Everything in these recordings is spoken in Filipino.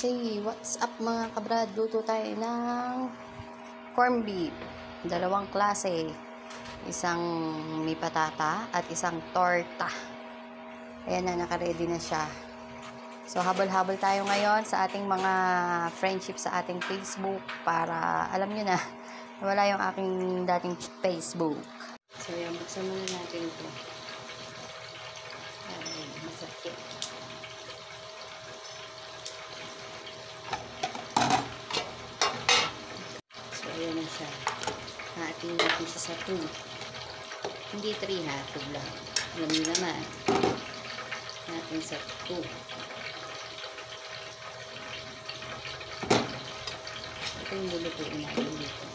Say, what's up mga kabrad? Luto tayo ng corned beef. Dalawang klase. Isang may patata at isang torta. Ayan na, naka-ready na siya. So, habol-habol tayo ngayon sa ating mga friendship sa ating Facebook para alam nyo na, wala yung aking dating Facebook. So, ayan, buksan muna natin ito. Ay, masakit. Ayan na siya. Hatiin natin siya sa 2. Hindi 3 ha, 2 lang. Alam niyo naman. Natin sa 2. Ito yung lulutuin natin dito.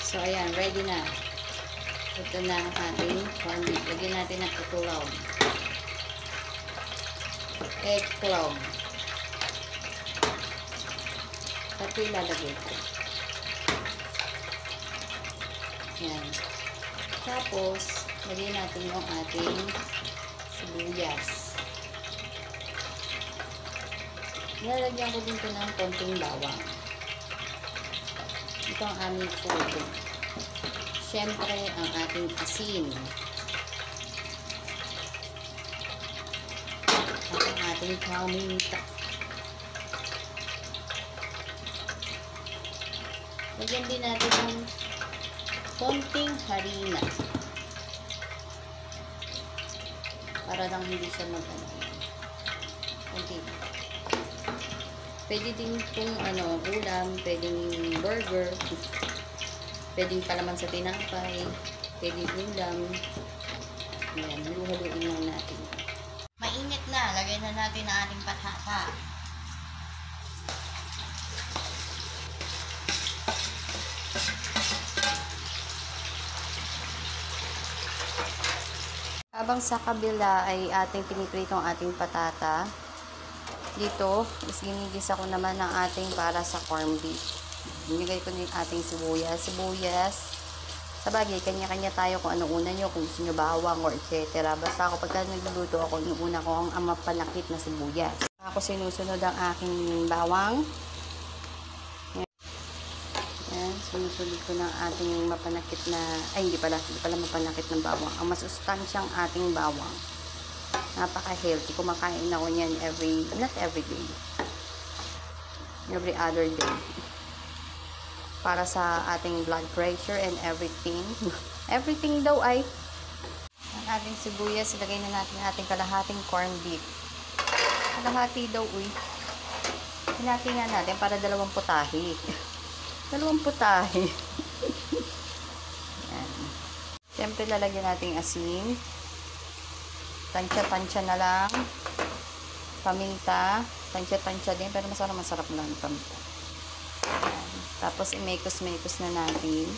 So, ayan. Ready na. Ito na ang ating corned beef. Lagyan natin ng eggplant. Eggplant. Ito ilalagay ko. Yan. Tapos, lagyan natin yung ating sibuyas. Nilalagyan ko din ito ng konting bawang. Ito ang aming food. Siyempre, ang ating asin. At ang ating paminta. Lagyan din natin ng konting harina para lang hindi siya mag-ano. Okay. Pwede din kung ulam, pwedeng burger, pwedeng palaman sa tinapay, pwedeng ulam. Ayan, halu-haluin lang natin. Mainit na, lagyan na natin ang ating patata. Habang sa kabila ay ating piniprito ang ating patata, dito is ginigisa ko naman ang ating para sa corned beef. Binigay ko din ating sibuyas. Sa bagay, kanya-kanya tayo kung ano una nyo, kung gusto nyo bawang or etc. Basta ako pagka nagluluto ako, inuuna ko ang mapalakit na sibuyas. Ako sinusunod ang aking bawang. Sinusunod ko ng ating mapanakit na, hindi pala mapanakit ng bawang. Ang masustansyang ating bawang. Napaka-healthy. Kumakain ako niyan not every day. Every other day. Para sa ating blood pressure and everything. Everything daw ay ang ating sibuyas. Ilagay na natin ang ating kalahating corned beef. Kalahati daw, hinati nga natin para 2 putahe. 2 putahe. Yan. Siyempre, lalagyan natin asin. Tansya-tansya na lang. Paminta. Tansya-tansya din. Pero masarap na lang yung paminta. Yan. Tapos, imekos-mekos na natin.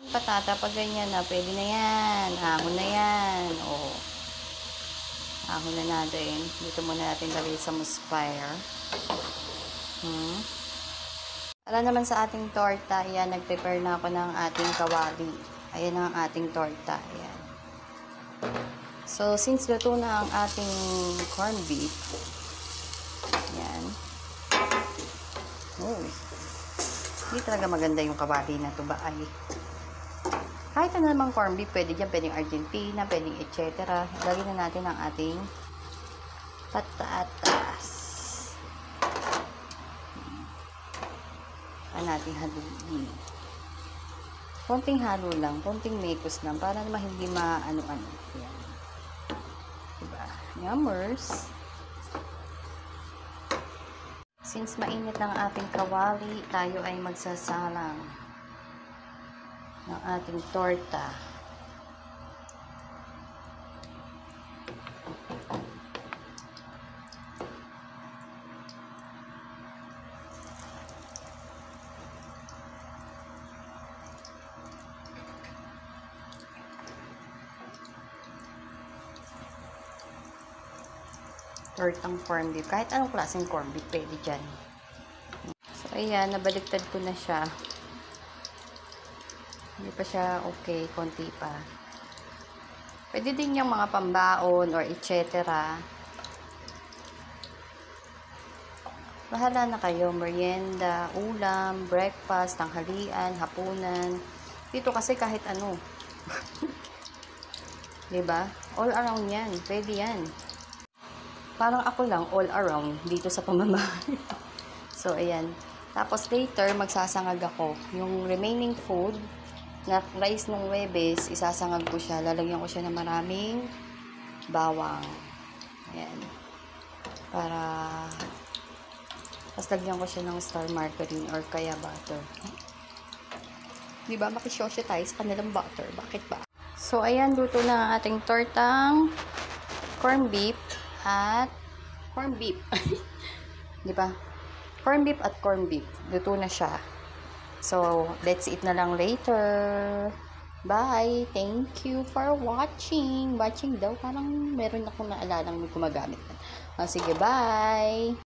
Patata, pag ganyan na, pwede na yan. Ahon na yan. O. Ahon na natin. Dito muna natin lagay sa muspire. Para naman sa ating torta, ayan, nag-prepare na ako ng ating kawali. Ayan ang ating torta. Ayan. So, since luto na ang ating corned beef, ayan. Hindi talaga maganda yung kawali na ito ba ay. Kahit ano namang corned beef, pwede dyan, pwedeng Argentina, pwedeng etc. Lagyan na natin ang ating patatas. Natin haluin. Konting halo lang, konting mekos lang para naman hindi maano-ano. Yan. Diba? Yummers. Since mainit ang ating kawali, tayo ay magsasalang ng ating torta. Tortang corned beef. Kahit anong klaseng corned beef, pwede dyan. So, ayan, nabaliktad ko na siya. Hindi pa siya okay, konti pa. Pwede din yung mga pambaon or etc. Bahala na kayo, merienda, ulam, breakfast, tanghalian, hapunan. Dito kasi kahit ano. 'Di ba? All around 'yan. Pwede 'yan. Parang ako lang all around dito sa pamamahay. So ayan. Tapos later magsasangag ako. Yung remaining food na rice ng Huwebes, isasangag ko siya. Lalagyan ko siya ng maraming bawang. Ayan. Para tapos lagyan ko siya ng star margarine or kaya butter. Di ba? Makisosyo tayo sa kanilang butter. Bakit ba? So, ayan. Luto na ang ating tortang corn beef at corn beef. Di ba? Corn beef at corn beef. Luto na siya. So, let's eat na lang later. Bye! Thank you for watching. Watching daw. Parang meron akong naalalang may gumagamit. Sige, bye!